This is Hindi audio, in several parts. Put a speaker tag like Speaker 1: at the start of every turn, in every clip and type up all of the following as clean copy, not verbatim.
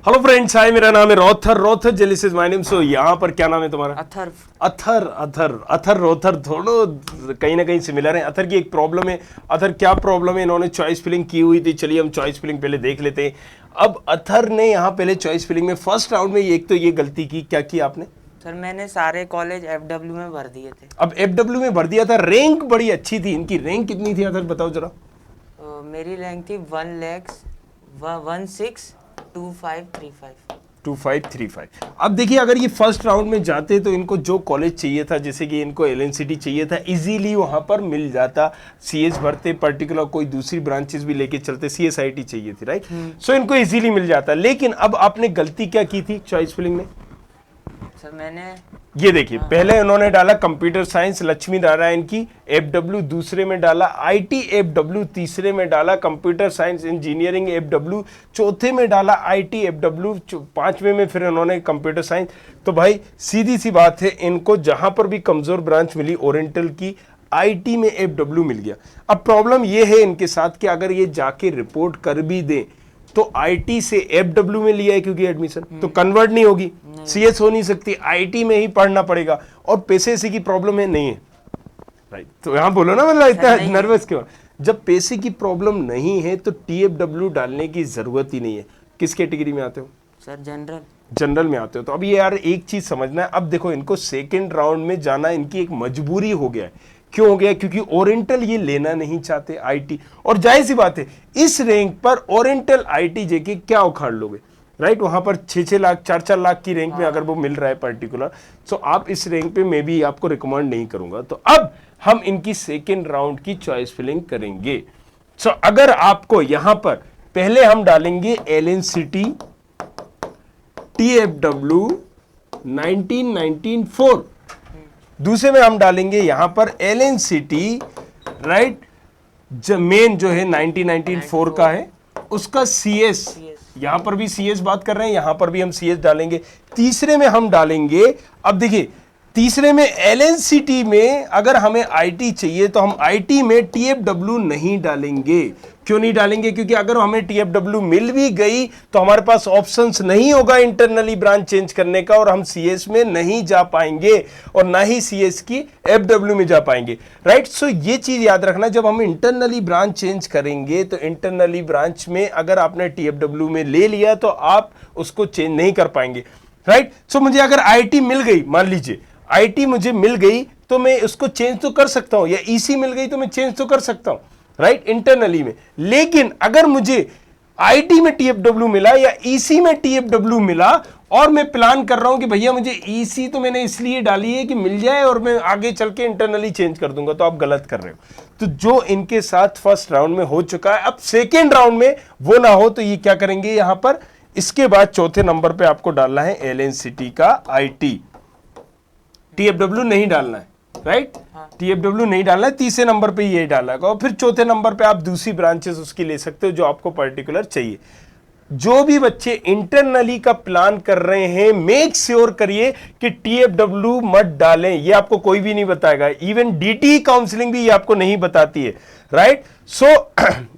Speaker 1: हेलो फ्रेंड्स, हाय, मेरा नाम है रोथर जेलिसिस माय नेम। सो यहाँ पर क्या नाम है तुम्हारा? अथर रोथर थोड़ो कहीं ना कहीं सिमिलर है। अथर की एक प्रॉब्लम है। अथर क्या प्रॉब्लम है? इन्होंने चॉइस फिलिंग की हुई थी। चलिए हम चॉइस फिलिंग पहले देख लेते हैं। अब अथर ने यहाँ पहले चॉइस फिलिंग में फर्स्ट राउंड में एक तो ये गलती की। क्या की आपने?
Speaker 2: सर मैंने सारे कॉलेज एफडब्ल्यू में भर दिए थे।
Speaker 1: अब एफडब्ल्यू में भर दिया था। रैंक बड़ी अच्छी थी। इनकी रैंक कितनी थी अथर, बताओ जरा।
Speaker 2: मेरी रैंक थी
Speaker 1: 1,16,2535। अब देखिए, अगर ये फर्स्ट राउंड में जाते तो इनको जो कॉलेज चाहिए था, जैसे कि इनको एलएनसीटी चाहिए था, इजीली वहां पर मिल जाता। सीएस भरते, पर्टिकुलर कोई दूसरी ब्रांचेस भी लेके चलते, सीएसआईटी चाहिए थी, राइट? सो इनको इजीली मिल जाता। लेकिन अब आपने गलती क्या की थी चॉइस फिलिंग में?
Speaker 2: सर मैंने
Speaker 1: ये देखिए, पहले उन्होंने डाला कंप्यूटर साइंस, लक्ष्मी नारायण की एफडब्ल्यू, दूसरे में डाला आईटी एफडब्ल्यू, तीसरे में डाला कंप्यूटर साइंस इंजीनियरिंग एफडब्ल्यू, चौथे में डाला आईटी एफडब्ल्यू, पांचवें में फिर उन्होंने कंप्यूटर साइंस। तो भाई सीधी सी बात है, इनको जहां पर भी कमजोर ब्रांच मिली ओरिएंटल की, आईटी में एफडब्ल्यू मिल गया। अब प्रॉब्लम ये है इनके साथ कि अगर ये जाके रिपोर्ट कर भी दें तो आईटी से एफडब्ल्यू में लिया है क्योंकि एडमिशन तो कन्वर्ट नहीं होगी, सीएस हो नहीं सकती, आईटी में ही पढ़ना पड़ेगा। और पैसे से की प्रॉब्लम है, नहीं है, राइट? तो यहां बोलो ना, मतलब इतना नर्वस क्यों? जब पैसे की प्रॉब्लम नहीं है तो टीएफडब्ल्यू डालने की जरूरत ही नहीं है। किस कैटेगरी में आते हो?
Speaker 2: सर
Speaker 1: जनरल में आते हो। तो अब ये यार एक चीज समझना है। अब देखो, इनको सेकेंड राउंड में जाना इनकी एक मजबूरी हो गया है। क्यों हो गया? क्योंकि ओरिएंटल ये लेना नहीं चाहते आईटी। और जाहिर सी बात है, इस रैंक पर ओरिएंटल आईटी जेके क्या उखाड़ लोगे, राइट? वहां पर 6-6 लाख 4-4 लाख की रैंक में अगर वो मिल रहा है पर्टिकुलर, तो आप इस रैंक पे मैं भी आपको रिकमेंड नहीं करूंगा। तो अब हम इनकी सेकेंड राउंड की चॉइस फिलिंग करेंगे। सो अगर आपको यहां पर पहले हम डालेंगे एलएनसीटी टीएफडब्ल्यू 1994, दूसरे में हम डालेंगे यहां पर एलएनसीटी, राइट? मेन जो है 1994 का है, उसका सीएस, यहां पर भी सीएस बात कर रहे हैं, यहां पर भी हम सीएस डालेंगे। तीसरे में हम डालेंगे, अब देखिए, तीसरे में एलएनसीटी में अगर हमें आईटी चाहिए तो हम आईटी में टीएफडब्ल्यू नहीं डालेंगे। क्यों नहीं डालेंगे? क्योंकि अगर हमें टीएफडब्ल्यू मिल भी गई तो हमारे पास ऑप्शंस नहीं होगा इंटरनली ब्रांच चेंज करने का, और हम सीएस में नहीं जा पाएंगे और ना ही सीएस की एफडब्ल्यू में जा पाएंगे, राइट? सो ये चीज याद रखना, जब हम इंटरनली ब्रांच चेंज करेंगे तो इंटरनली ब्रांच में अगर आपने टीएफडब्ल्यू में ले लिया तो आप उसको चेंज नहीं कर पाएंगे, राइट? सो मुझे अगर आईटी मिल गई, मान लीजिए आईटी मुझे मिल गई, तो मैं उसको चेंज तो कर सकता हूं, या ईसी मिल गई तो मैं चेंज तो कर सकता हूं, राइट? इंटरनली में। लेकिन अगर मुझे आईटी में टीएफडब्ल्यू मिला या ईसी में टीएफडब्ल्यू मिला और मैं प्लान कर रहा हूं कि भैया मुझे ईसी तो मैंने इसलिए डाली है कि मिल जाए और मैं आगे चल के इंटरनली चेंज कर दूंगा, तो आप गलत कर रहे हो। तो जो इनके साथ फर्स्ट राउंड में हो चुका है, अब सेकेंड राउंड में वो ना हो तो ये क्या करेंगे यहां पर, इसके बाद चौथे नंबर पे आपको डालना है एलएनसीटी का आईटी, टीएफडब्ल्यू नहीं डालना है, राइट? टीएफडब्ल्यू नहीं डालना है, तीसरे नंबर पे ये डालना है, और फिर चौथे नंबर पे आप दूसरी ब्रांचेस उसकी ले सकते हो जो आपको पर्टिकुलर चाहिए। जो भी बच्चे इंटरनली का प्लान कर रहे हैं, मेक श्योर करिए कि टीएफडब्ल्यू मत डालें। ये आपको कोई भी नहीं बताएगा, इवन डीटी काउंसलिंग भी ये आपको नहीं बताती है, राइट? सो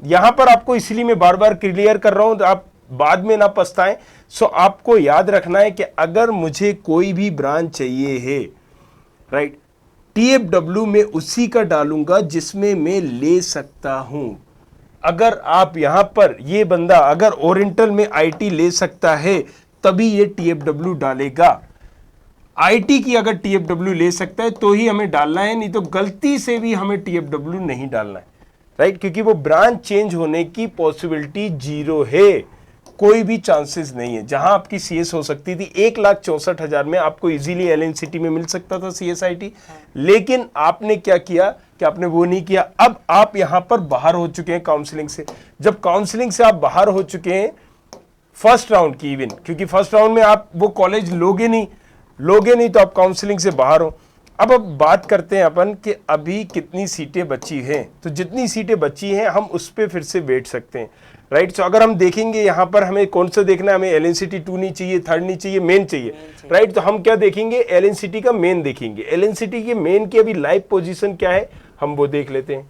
Speaker 1: यहां पर आपको इसलिए मैं बार बार क्लियर कर रहा हूं, तो आप बाद में ना पछताएं। सो आपको याद रखना है कि अगर मुझे कोई भी ब्रांच चाहिए है, राइट, टीएफडब्ल्यू में उसी का डालूंगा जिसमें मैं ले सकता हूं। अगर आप यहां पर, ये बंदा अगर ओरिएंटल में आईटी ले सकता है तभी ये टीएफडब्ल्यू डालेगा। आईटी की अगर टीएफडब्ल्यू ले सकता है तो ही हमें डालना है, नहीं तो गलती से भी हमें टीएफडब्ल्यू नहीं डालना है, राइट? क्योंकि वो ब्रांच चेंज होने की पॉसिबिलिटी 0 है, कोई भी चांसेस नहीं है। जहां आपकी सीएस हो सकती थी 1,64,000 में आपको इजीली एलएनसीटी में मिल सकता था सीएसआईटी, लेकिन आपने क्या किया कि आपने वो नहीं किया। अब आप यहां पर बाहर हो चुके हैं काउंसलिंग से। जब काउंसलिंग से आप बाहर हो चुके हैं फर्स्ट राउंड की, इवन क्योंकि फर्स्ट राउंड में आप वो कॉलेज लोगे नहीं तो आप काउंसलिंग से बाहर हो। अब बात करते हैं अपन कि अभी कितनी सीटें बची हैं। तो जितनी सीटें बची हैं हम उस पर फिर से बैठ सकते हैं, राइट? सो अगर हम देखेंगे यहाँ पर हमें कौन सा देखना है, हमें एलएनसीटी 2 नहीं चाहिए, 3rd नहीं चाहिए, मेन चाहिए, राइट? तो हम क्या देखेंगे? एलएनसीटी का मेन देखेंगे। एलएनसीटी के मेन की अभी लाइव पोजीशन क्या है हम वो देख लेते हैं।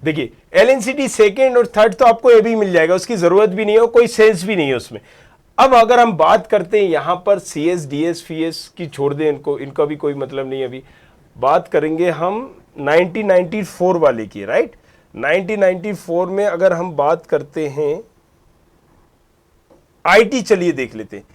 Speaker 1: देखिए एलएनसीटी सेकेंड और थर्ड तो आपको ये भी मिल जाएगा, उसकी जरूरत भी नहीं है, कोई सेंस भी नहीं है उसमें। अब अगर हम बात करते हैं यहां पर सीएस डीएस फीएस की, छोड़ दें इनको, इनका भी कोई मतलब नहीं है। अभी बात करेंगे हम 1994 वाले की, राइट। 1994 में अगर हम बात करते हैं आईटी, चलिए देख लेते हैं।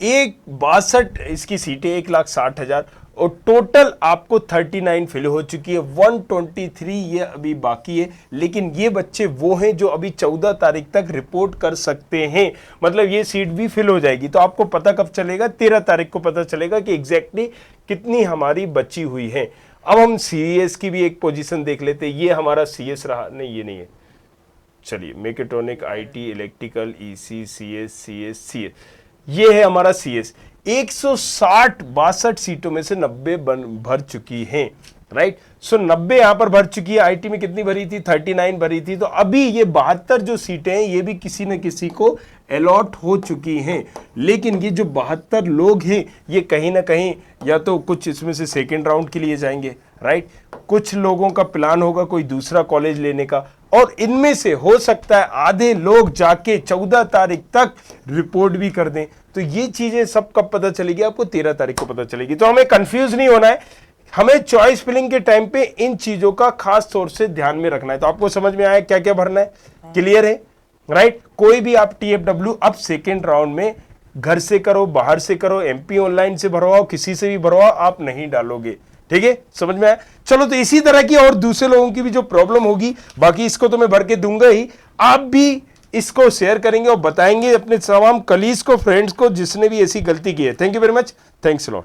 Speaker 1: 62 इसकी सीटें, 1,60,000 और टोटल आपको 39 फिल हो चुकी है, 123 ये अभी बाकी है। लेकिन ये बच्चे वो हैं जो अभी 14 तारीख तक रिपोर्ट कर सकते हैं, मतलब ये सीट भी फिल हो जाएगी। तो आपको पता कब चलेगा? 13 तारीख को पता चलेगा कि एग्जैक्टली कितनी हमारी बची हुई है। अब हम सीएस की भी एक पोजीशन देख लेते हैं। ये हमारा सीएस रहा, नहीं ये नहीं है, चलिए मेकेट्रॉनिक, आईटी, इलेक्ट्रिकल, ईसी, सीएस, ये है हमारा सीएस। 162 सीटों में से 90 भर चुकी हैं, राइट। सो 90 यहां पर भर चुकी है। आईटी में कितनी भरी थी? 39 भरी थी। तो अभी ये 72 जो सीटें हैं ये भी किसी न किसी को अलॉट हो चुकी हैं। लेकिन ये जो 72 लोग हैं ये कहीं ना कहीं या तो कुछ इसमें से सेकेंड राउंड के लिए जाएंगे, राइट। कुछ लोगों का प्लान होगा कोई दूसरा कॉलेज लेने का, और इनमें से हो सकता है आधे लोग जाके 14 तारीख तक रिपोर्ट भी कर दें। तो ये चीजें सब कब पता चलेगी? आपको 13 तारीख को पता चलेगी। तो हमें कंफ्यूज नहीं होना है, हमें चॉइस फिलिंग के टाइम पे इन चीजों का खास तौर से ध्यान में रखना है। तो आपको समझ में आया क्या क्या भरना है? क्लियर है, राइट। कोई भी आप टीएफडब्ल्यू अब सेकेंड राउंड में घर से करो, बाहर से करो, एमपी ऑनलाइन से भरवाओ, किसी से भी भरवाओ, आप नहीं डालोगे। ठीक है, समझ में आया? चलो, तो इसी तरह की और दूसरे लोगों की भी जो प्रॉब्लम होगी, बाकी इसको तो मैं भर के दूंगा ही, आप भी इसको शेयर करेंगे और बताएंगे अपने तमाम कलीग्स को, फ्रेंड्स को, जिसने भी ऐसी गलती की है। Thank you very much, thanks a lot.